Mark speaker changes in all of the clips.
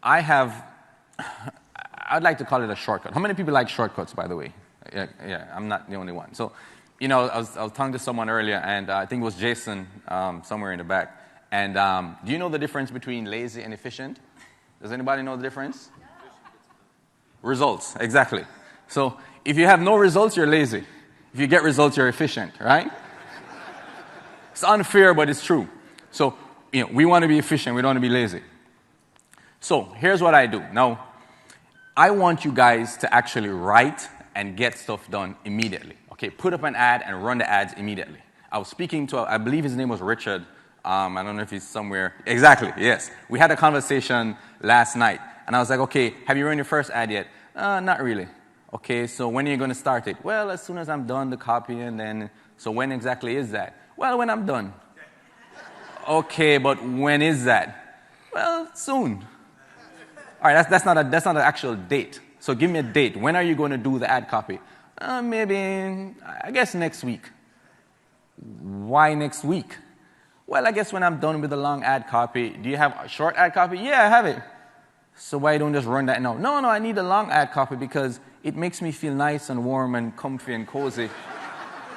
Speaker 1: I'd like to call it a shortcut. How many people like shortcuts, by the way? Yeah, I'm not the only one. So, I was talking to someone earlier, and I think it was Jason somewhere in the back. And do you know the difference between lazy and efficient? Does anybody know the difference? Results, exactly. So if you have no results, you're lazy. If you get results, you're efficient, right? It's unfair, but it's true. So, we want to be efficient. We don't want to be lazy. So here's what I do. Now, I want you guys to actually write and get stuff done immediately. Okay, put up an ad and run the ads immediately. I was speaking to, I believe his name was Richard. I don't know if he's somewhere. Exactly, yes. We had a conversation last night. And I was like, okay, have you run your first ad yet? Not really. Okay, so when are you going to start it? Well, as soon as I'm done the copy, and then, so when exactly is that? Well, when I'm done. Okay, but when is that? Well, soon. All right, that's not an actual date. So give me a date. When are you going to do the ad copy? Maybe, I guess next week. Why next week? Well, I guess when I'm done with the long ad copy. Do you have a short ad copy? Yeah, I have it. So why don't just run that now? No, I need a long ad copy because it makes me feel nice and warm and comfy and cozy.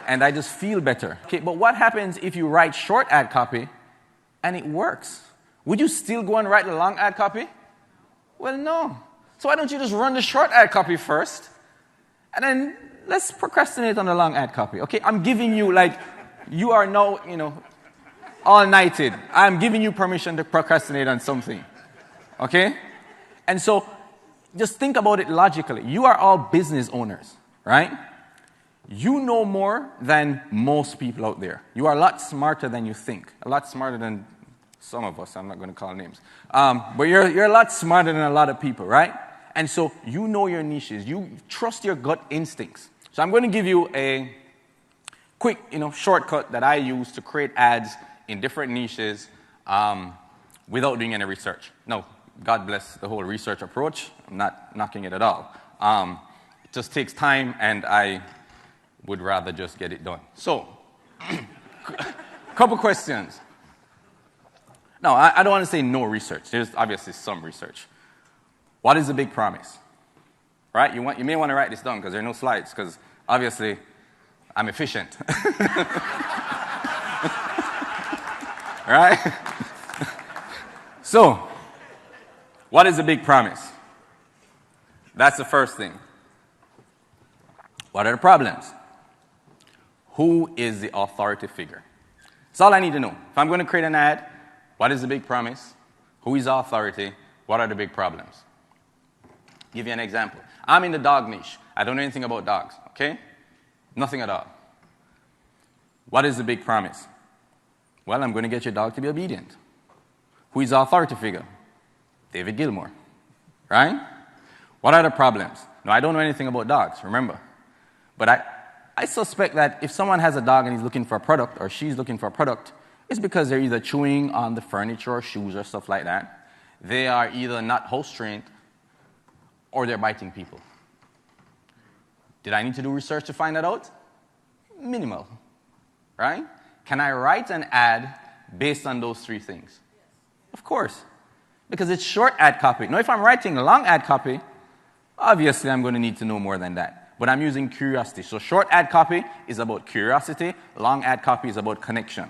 Speaker 1: And I just feel better. Okay, but what happens if you write short ad copy and it works? Would you still go and write the long ad copy? Well, no. So why don't you just run the short ad copy first, and then let's procrastinate on the long ad copy, okay? I'm giving you, you are now, all-nighted. I'm giving you permission to procrastinate on something, okay? And so just think about it logically. You are all business owners, right? You know more than most people out there. You are a lot smarter than you think, a lot smarter than some of us. I'm not going to call names. But you're a lot smarter than a lot of people, right? And so you know your niches. You trust your gut instincts. So I'm going to give you a quick, shortcut that I use to create ads in different niches without doing any research. No, God bless the whole research approach. I'm not knocking it at all. It just takes time, and I would rather just get it done. So, couple questions. No, I don't want to say no research. There's obviously some research. What is the big promise? Right? You may want to write this down because there are no slides, because obviously I'm efficient. Right? So, what is the big promise? That's the first thing. What are the problems? Who is the authority figure? That's all I need to know. If I'm going to create an ad, what is the big promise? Who is the authority? What are the big problems? Give you an example. I'm in the dog niche. I don't know anything about dogs, okay? Nothing at all. What is the big promise? Well, I'm going to get your dog to be obedient. Who is the authority figure? David Gilmour, right? What are the problems? Now, I don't know anything about dogs, remember. But I suspect that if someone has a dog and he's looking for a product, or she's looking for a product, it's because they're either chewing on the furniture or shoes or stuff like that. They are either not host trained, or they're biting people. Did I need to do research to find that out? Minimal, right? Can I write an ad based on those three things? Yes. Of course, because it's short ad copy. Now, if I'm writing a long ad copy, obviously I'm going to need to know more than that. But I'm using curiosity. So short ad copy is about curiosity. Long ad copy is about connection,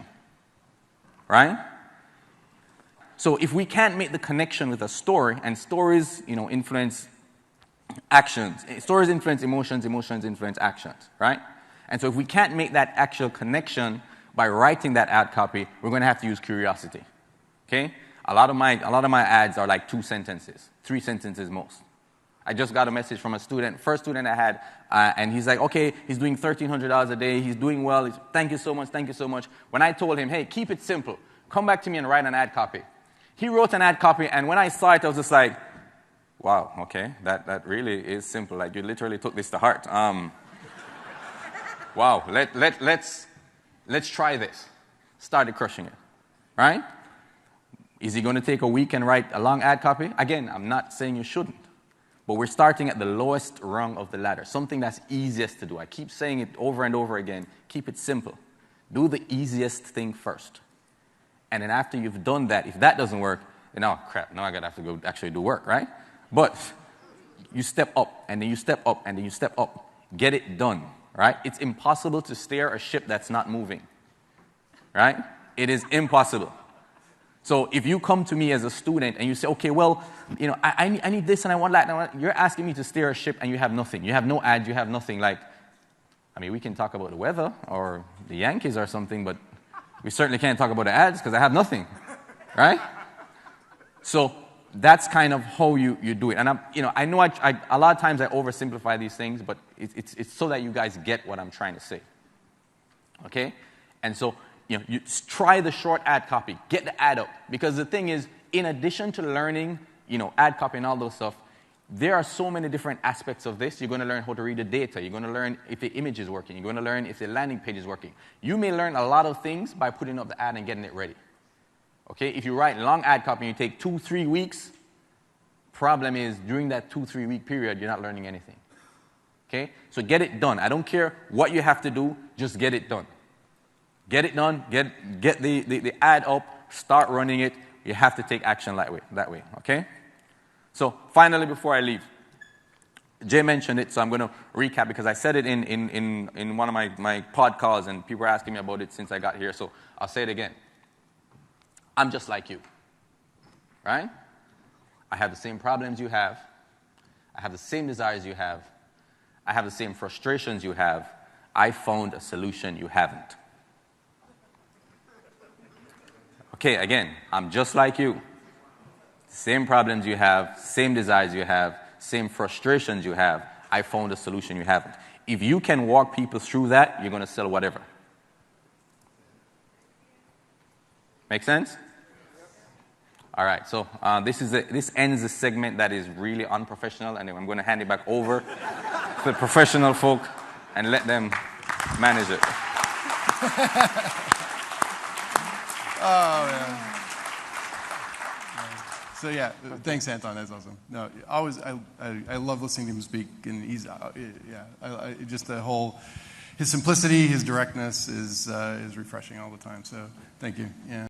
Speaker 1: right? So if we can't make the connection with a story, and stories, influence actions. Stories influence emotions, emotions influence actions, right? And so if we can't make that actual connection by writing that ad copy, we're going to have to use curiosity, okay? A lot of my ads are like 2 sentences, 3 sentences most. I just got a message from a student, first student I had, and he's like, okay, he's doing $1,300 a day, he's doing well, thank you so much. When I told him, hey, keep it simple, come back to me and write an ad copy. He wrote an ad copy, and when I saw it, I was just like, wow, okay, that really is simple. Like, you literally took this to heart. Wow, let's try this. Started crushing it, right? Is he going to take a week and write a long ad copy? Again, I'm not saying you shouldn't. But we're starting at the lowest rung of the ladder, something that's easiest to do. I keep saying it over and over again. Keep it simple. Do the easiest thing first. And then after you've done that, if that doesn't work, Now, crap, now I gotta have to go actually do work, right? But you step up, and then you step up, and then you step up. Get it done, right? It's impossible to steer a ship that's not moving, right? It is impossible. So if you come to me as a student and you say, okay, well, I need this and I want that, you're asking me to steer a ship and you have nothing. You have no ads, you have nothing. Like, I mean, we can talk about the weather or the Yankees or something, but we certainly can't talk about the ads because I have nothing, right? So that's kind of how you do it. And I know a lot of times I oversimplify these things, but it's so that you guys get what I'm trying to say. Okay? And so, you try the short ad copy. Get the ad up. Because the thing is, in addition to learning, ad copy and all those stuff, there are so many different aspects of this. You're going to learn how to read the data. You're going to learn if the image is working. You're going to learn if the landing page is working. You may learn a lot of things by putting up the ad and getting it ready. Okay? If you write long ad copy and you take 2-3 weeks, problem is, during that 2-3 week period, you're not learning anything. Okay? So get it done. I don't care what you have to do, just get it done. Get it done, get the ad up, start running it. You have to take action that way, okay? So finally, before I leave, Jay mentioned it, so I'm going to recap because I said it in one of my pod calls, and people were asking me about it since I got here, so I'll say it again. I'm just like you, right? I have the same problems you have. I have the same desires you have. I have the same frustrations you have. I found a solution you haven't. Okay, again, I'm just like you. Same problems you have, same desires you have, same frustrations you have. I found a solution you haven't. If you can walk people through that, you're going to sell whatever. Make sense? All right, so this ends the segment that is really unprofessional, and I'm going to hand it back over to the professional folk and let them manage it.
Speaker 2: Oh, man. So yeah, thanks, Anton. That's awesome. No, I love listening to him speak, and he's just the whole, his simplicity, his directness is refreshing all the time. So thank you. Yeah.